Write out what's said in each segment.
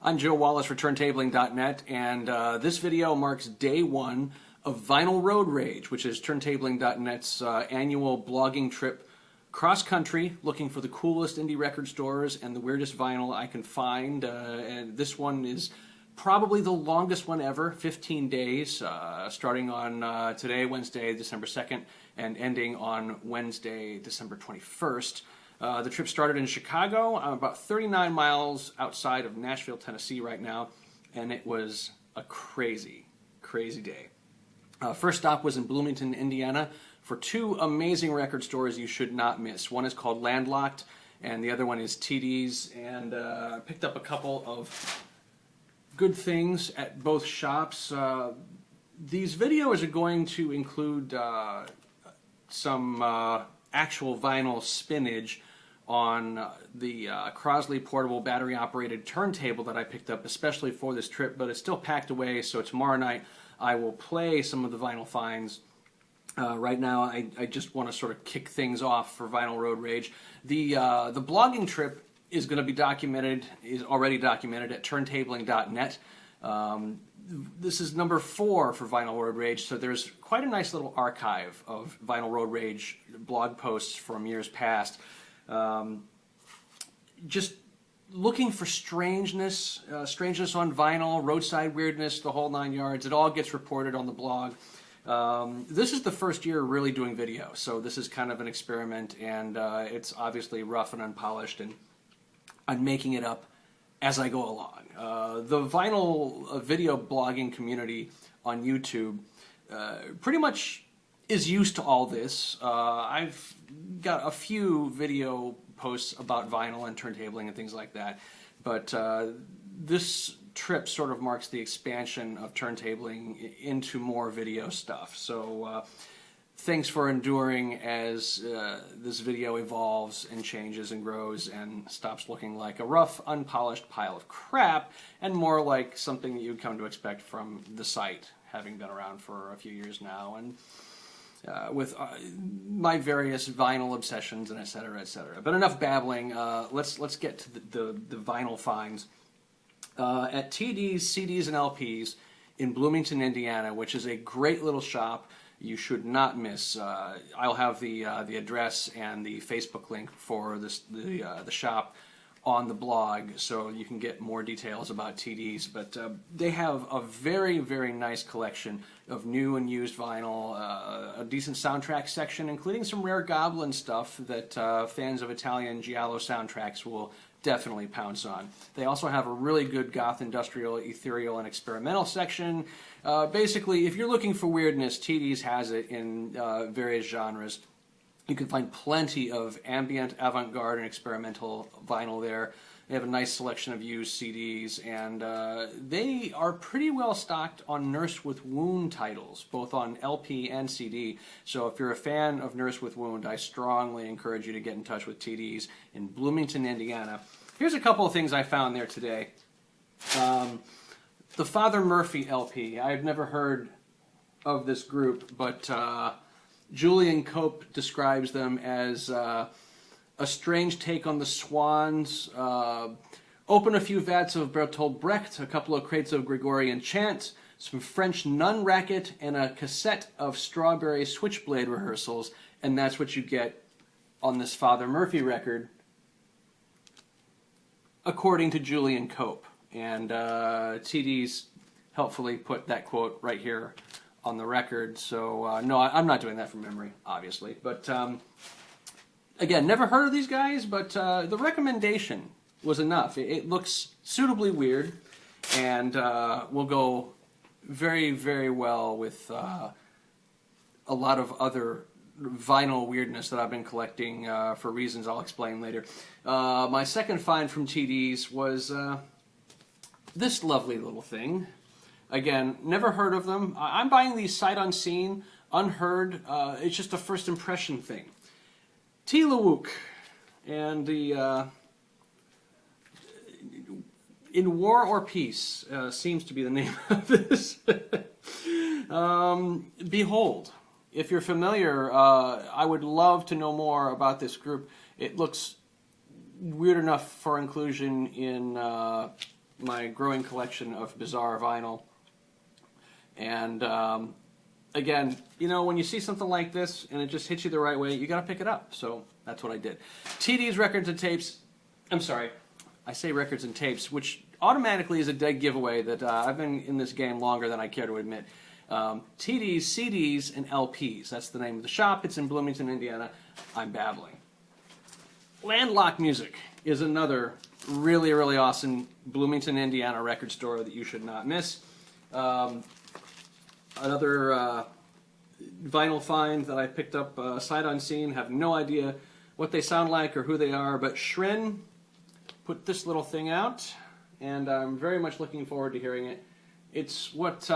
I'm Joe Wallace for turntabling.net, and this video marks day one of Vinyl Road Rage, which is turntabling.net's annual blogging trip cross-country, looking for the coolest indie record stores and the weirdest vinyl I can find. And this one is probably the longest one ever, 15 days, starting on today, Wednesday, December 2nd, and ending on Wednesday, December 21st. The trip started in Chicago. I'm about 39 miles outside of Nashville, Tennessee right now, and it was a crazy, crazy day. First stop was in Bloomington, Indiana, for two amazing record stores you should not miss. One is called Landlocked, and the other one is TD's, and I picked up a couple of good things at both shops. These videos are going to include some actual vinyl spinnage on the Crosley portable battery-operated turntable that I picked up especially for this trip, but it's still packed away, so tomorrow night I will play some of the vinyl finds. Right now I just want to sort of kick things off for Vinyl Road Rage. The blogging trip is going to be documented, is already documented at turntabling.net. This is number 4 for Vinyl Road Rage, so there's quite a nice little archive of Vinyl Road Rage blog posts from years past. Just looking for strangeness, strangeness on vinyl, roadside weirdness, the whole 9 yards. It all gets reported on the blog. This is the first year really doing video, so this is kind of an experiment, and it's obviously rough and unpolished, and I'm making it up as I go along. The vinyl video blogging community on YouTube pretty much is used to all this. I've got a few video posts about vinyl and turntabling and things like that, but this trip sort of marks the expansion of turntabling into more video stuff. So thanks for enduring as this video evolves and changes and grows and stops looking like a rough, unpolished pile of crap and more like something that you'd come to expect from the site, having been around for a few years now, and with my various vinyl obsessions and et cetera, et cetera. But enough babbling. Let's get to the vinyl finds. At TD's, CDs, and LPs in Bloomington, Indiana, which is a great little shop you should not miss. I'll have the address and the Facebook link for the shop on the blog, so you can get more details about TD's. But they have a very, very nice collection of new and used vinyl, a decent soundtrack section, including some rare Goblin stuff that fans of Italian giallo soundtracks will definitely pounce on. They also have a really good goth, industrial, ethereal, and experimental section. Basically, if you're looking for weirdness, TD's has it in various genres. You can find plenty of ambient, avant-garde, and experimental vinyl there. They have a nice selection of used CDs, and they are pretty well stocked on Nurse with Wound titles, both on LP and CD. So if you're a fan of Nurse with Wound, I strongly encourage you to get in touch with TD's in Bloomington, Indiana. Here's a couple of things I found there today. The Father Murphy LP. I've never heard of this group, but Julian Cope describes them as a strange take on the Swans. Open a few vats of Bertolt Brecht, a couple of crates of Gregorian chant, some French nun racket, and a cassette of Strawberry Switchblade rehearsals, and that's what you get on this Father Murphy record, according to Julian Cope. And TD's helpfully put that quote right here on the record, so no, I'm not doing that from memory, obviously. But again, never heard of these guys, but the recommendation was enough. It looks suitably weird, and will go very, very well with a lot of other vinyl weirdness that I've been collecting for reasons I'll explain later. My second find from TD's was this lovely little thing. Again, never heard of them. I'm buying these sight unseen, unheard. It's just a first impression thing. Tilawook, and the In War or Peace seems to be the name of this. Behold, if you're familiar, I would love to know more about this group. It looks weird enough for inclusion in my growing collection of bizarre vinyl. And again, you know, when you see something like this and it just hits you the right way, you got to pick it up. So that's what I did. TD's Records and Tapes. I'm sorry, I say records and tapes, which automatically is a dead giveaway that I've been in this game longer than I care to admit. TDs, CDs, and LPs. That's the name of the shop. It's in Bloomington, Indiana. I'm babbling. Landlocked Music is another really, really awesome Bloomington, Indiana record store that you should not miss. Another vinyl find that I picked up sight unseen. Have no idea what they sound like or who they are, but Shrin put this little thing out, and I'm very much looking forward to hearing it. It's what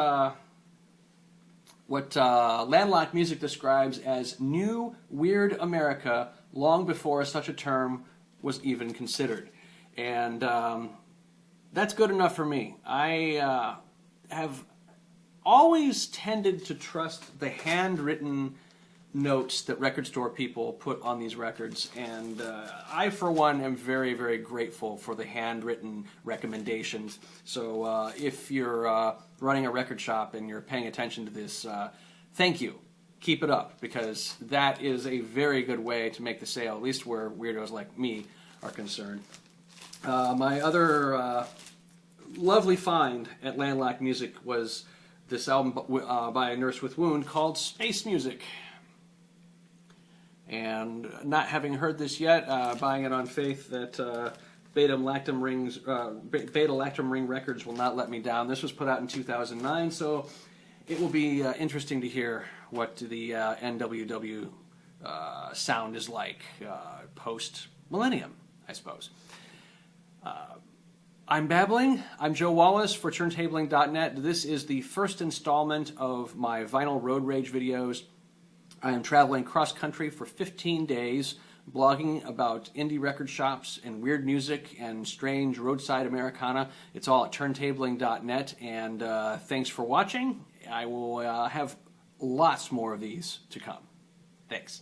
Landlocked Music describes as new weird America long before such a term was even considered. And that's good enough for me. I have always tended to trust the handwritten notes that record store people put on these records, and I, for one, am very, very grateful for the handwritten recommendations. So if you're running a record shop and you're paying attention to this, thank you. Keep it up, because that is a very good way to make the sale, at least where weirdos like me are concerned. My other lovely find at Landlocked Music was this album by Nurse with Wound called Space Music. And not having heard this yet, buying it on faith that Beta Lactam Ring Records will not let me down. This was put out in 2009, so it will be interesting to hear what the NWW sound is like post-millennium, I suppose. I'm babbling. I'm Joe Wallace for turntabling.net. This is the first installment of my Vinyl Road Rage videos. I am traveling cross-country for 15 days, blogging about indie record shops and weird music and strange roadside Americana. It's all at turntabling.net, and thanks for watching. I will have lots more of these to come. Thanks.